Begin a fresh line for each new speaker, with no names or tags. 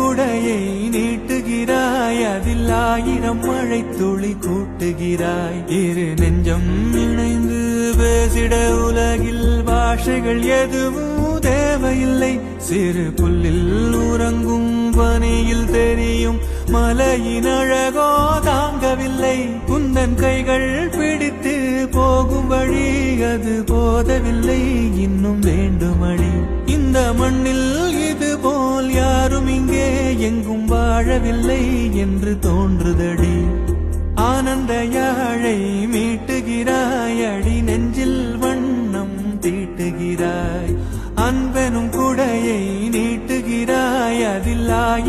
குடையை நீட்டுகிறாய், அதில் 1000 மழை துளி கூட்டுகிறாய். இரு நெஞ்சம் இணைந்து பேசிட உலகில் பாஷைகள் எதுவும் தேவையில்லை. சிறு புல்லில் உறங்கும் பனியில் தெரியும் மலையின் அழகோ தாங்கவில்லை. குந்தன் கைகள் பிடித்து போகும் வழி அது போதவில்லை, இன்னும் வேண்டுமடி. இந்த மண்ணில் இது போல் யாரும் இங்கே எங்கும் வாழவில்லை என்று தோன்றுதடி. ஆனந்த யாழை மீட்டுகிறாய், அடி நெஞ்சில் வண்ணம் தீட்டுகிறாய். அன்பெனும் குடையை நீட்டுகிறாய், அதில்